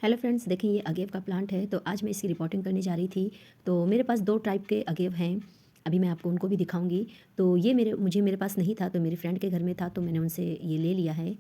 Hello friends, देखिए ये agave का प्लांट है। तो आज मैं इसकी रिपोर्टिंग करने जा रही थी। तो मेरे पास 2 टाइप के अगेव हैं। अभी मैं आपको उनको भी दिखाऊंगी। तो ये मेरे पास नहीं था, तो मेरी फ्रेंड के घर में था, तो मैंने उनसे ये ले लिया है।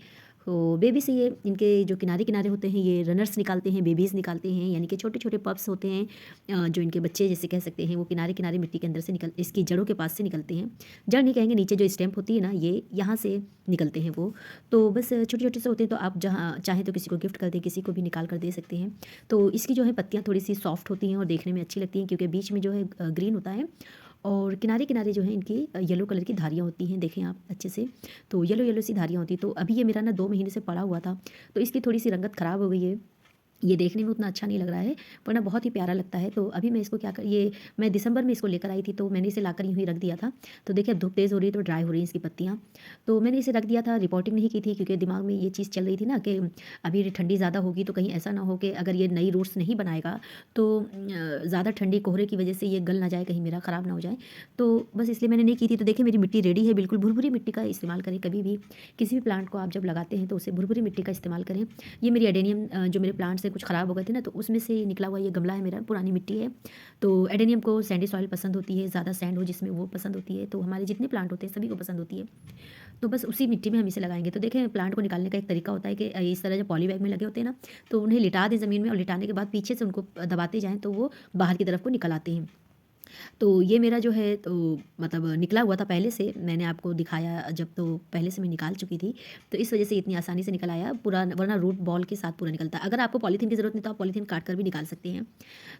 तो बेबी से ये इनके जो किनारे किनारे होते हैं ये रनर्स निकालते हैं, बेबीज़ निकालते हैं, यानी कि छोटे छोटे पप्स होते हैं। जो इनके बच्चे जैसे कह सकते हैं, वो किनारे किनारे मिट्टी के अंदर से इसकी जड़ों के पास से निकलते हैं। जड़ नहीं कहेंगे, नीचे जो स्टेम्प होती है ना, ये यहाँ से निकलते हैं वो। तो बस छोटे छोटे से होते हैं। तो आप जहाँ चाहें तो किसी को गिफ्ट कर दें, किसी को भी निकाल कर दे सकते हैं। तो इसकी जो है पत्तियाँ थोड़ी सी सॉफ्ट होती हैं और देखने में अच्छी लगती हैं, क्योंकि बीच में जो है ग्रीन होता है और किनारे किनारे जो है इनकी येलो कलर की धारियाँ होती हैं। देखें आप अच्छे से, तो येलो येलो सी धारियाँ होती हैं। तो अभी ये मेरा ना 2 महीने से पड़ा हुआ था, तो इसकी थोड़ी सी रंगत ख़राब हो गई है। ये देखने में उतना अच्छा नहीं लग रहा है, वरना बहुत ही प्यारा लगता है। तो अभी मैं इसको क्या कर ये मैं दिसंबर में इसको लेकर आई थी, तो मैंने इसे लाकर यूँ ही रख दिया था। तो देखिए अब धूप तेज़ हो रही है, तो ड्राई हो रही है इसकी पत्तियाँ। तो मैंने इसे रख दिया था, रिपोर्टिंग नहीं की थी, क्योंकि दिमाग में ये चीज़ चल रही थी ना कि अभी ठंडी ज़्यादा होगी, तो कहीं ऐसा ना हो कि अगर ये नई रूट्स नहीं बनाएगा तो ज़्यादा ठंडी कोहरे की वजह से ये गल ना जाए, कहीं मेरा ख़राब ना हो जाए। तो बस इसलिए मैंने नहीं की थी। तो देखिए मेरी मिट्टी रेडी है, बिल्कुल भुरभुरी मिट्टी का इस्तेमाल करें कभी भी। किसी भी प्लांट को आप जब लगाते हैं तो उसे भुरभुरी मिट्टी का इस्तेमाल करें। ये मेरी एडेनियम जो मेरे प्लांट से कुछ ख़राब हो गए थे ना, तो उसमें से ये निकला हुआ ये गमला है मेरा, पुरानी मिट्टी है। तो एडेनियम को सैंडी सॉइल पसंद होती है, ज़्यादा सैंड हो जिसमें वो पसंद होती है। तो हमारे जितने प्लांट होते हैं सभी को पसंद होती है। तो बस उसी मिट्टी में हम इसे लगाएंगे। तो देखें प्लांट को निकालने का एक तरीका होता है कि इस तरह जब पॉली बैग में लगे होते हैं ना, तो उन्हें लिटा दें ज़मीन में, और लिटाने के बाद पीछे से उनको दबाते जाएँ, तो वो बाहर की तरफ को निकल आते हैं। तो ये मेरा जो है तो मतलब निकला हुआ था पहले से, मैंने आपको दिखाया जब, तो पहले से मैं निकाल चुकी थी। तो इस वजह से इतनी आसानी से निकल आया पूरा, वरना रूट बॉल के साथ पूरा निकलता। अगर आपको पॉलीथीन की ज़रूरत नहीं तो आप पॉलीथीन काट कर भी निकाल सकते हैं।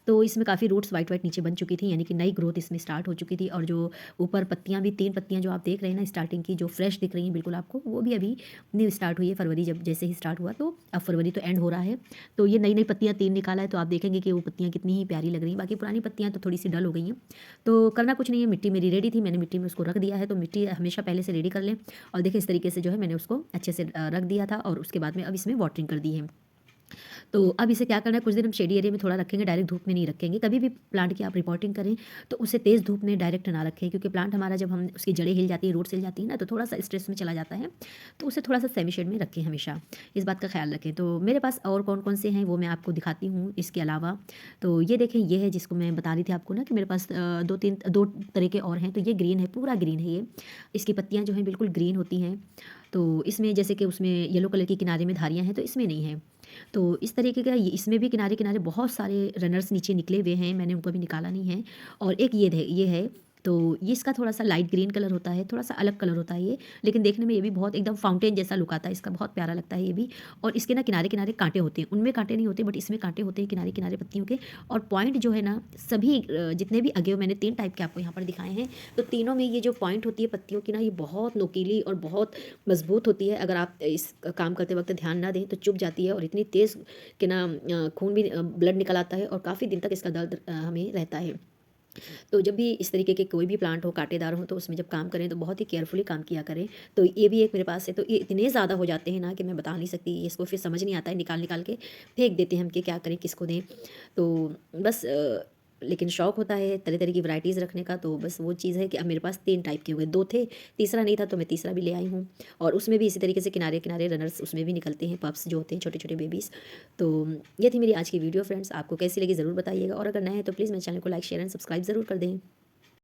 तो इसमें काफ़ी रूट्स वाइट वाइट नीचे बन चुकी थी, यानी कि नई ग्रोथ इसमें स्टार्ट हो चुकी थी। और जो ऊपर पत्तियाँ भी 3 पत्तियाँ जो आप देख रहे हैं ना स्टार्टिंग की, जो फ्रेश दिख रही हैं बिल्कुल आपको, वो भी अभी न्यू स्टार्ट हुई है। फरवरी जब जैसे ही स्टार्ट हुआ, तो अब फरवरी तो एंड हो रहा है। तो ये नई नई पत्तियाँ 3 निकाला है, तो आप देखेंगे कि वो पत्तियाँ कितनी ही प्यारी लग रही हैं। बाकी पुरानी पत्तियाँ तो थोड़ी सी डल हो गई हैं। तो करना कुछ नहीं है, मिट्टी मेरी रेडी थी, मैंने मिट्टी में उसको रख दिया है। तो मिट्टी हमेशा पहले से रेडी कर लें। और देखिए इस तरीके से जो है मैंने उसको अच्छे से रख दिया था, और उसके बाद में अब इसमें वाटरिंग कर दी है। तो अब इसे क्या करना है, कुछ दिन हम शेडी एरिया में थोड़ा रखेंगे, डायरेक्ट धूप में नहीं रखेंगे। कभी भी प्लांट की आप रिपोर्टिंग करें तो उसे तेज़ धूप में डायरेक्ट ना रखें, क्योंकि प्लांट हमारा जब हम उसकी जड़ें हिल जाती है, रूट्स हिल जाती है ना, तो थोड़ा सा स्ट्रेस में चला जाता है। तो उसे थोड़ा सा सेमी शेड में रखें, हमेशा इस बात का ख्याल रखें। तो मेरे पास और कौन कौन से हैं वो मैं आपको दिखाती हूँ इसके अलावा। तो ये देखें, ये है जिसको मैं बता रही थी आपको ना कि मेरे पास दो तरह के और हैं। तो ये ग्रीन है, पूरा ग्रीन है ये। इसकी पत्तियाँ जो हैं बिल्कुल ग्रीन होती हैं। तो इसमें जैसे कि उसमें येलो कलर की किनारे में धारियाँ हैं, तो इसमें नहीं है। तो इस तरीके का इसमें भी किनारे किनारे बहुत सारे रनर्स नीचे निकले हुए हैं, मैंने उनको अभी निकाला नहीं है। और एक ये है। तो ये इसका थोड़ा सा लाइट ग्रीन कलर होता है, थोड़ा सा अलग कलर होता है ये, लेकिन देखने में ये भी बहुत एकदम फाउंटेन जैसा लुक आता है इसका, बहुत प्यारा लगता है ये भी। और इसके ना किनारे किनारे कांटे होते हैं, उनमें कांटे नहीं होते, बट इसमें कांटे होते हैं किनारे किनारे पत्तियों के। और पॉइंट जो है ना, सभी जितने भी अगेव मैंने 3 टाइप के आपको यहाँ पर दिखाए हैं, तो तीनों में ये जो पॉइंट होती है पत्तियों की ना, ये बहुत नुकीली और बहुत मजबूत होती है। अगर आप इस काम करते वक्त ध्यान ना दें तो चुभ जाती है, और इतनी तेज़ कि ना खून भी ब्लड निकल आता है, और काफ़ी दिन तक इसका दर्द हमें रहता है। तो जब भी इस तरीके के कोई भी प्लांट हो, कांटेदार हो, तो उसमें जब काम करें तो बहुत ही केयरफुली काम किया करें। तो ये भी एक मेरे पास है। तो ये इतने ज़्यादा हो जाते हैं ना कि मैं बता नहीं सकती, इसको फिर समझ नहीं आता है, निकाल निकाल के फेंक देते हैं हम कि क्या करें, किसको दें। तो बस लेकिन शौक होता है तरह तरह की वैराइटीज़ रखने का। तो बस वो चीज़ है कि अब मेरे पास 3 टाइप के हो गए, 2 थे, तीसरा नहीं था, तो मैं तीसरा भी ले आई हूँ। और उसमें भी इसी तरीके से किनारे किनारे रनर्स उसमें भी निकलते हैं, पप्स जो होते हैं छोटे छोटे बेबीज़। तो ये थी मेरी आज की वीडियो फ्रेंड्स, आपको कैसी लगी ज़रूर बताइएगा। और अगर नए हैं तो प्लीज़ मेरे चैनल को लाइक शेयर एंड सब्सक्राइब ज़रूर कर दें।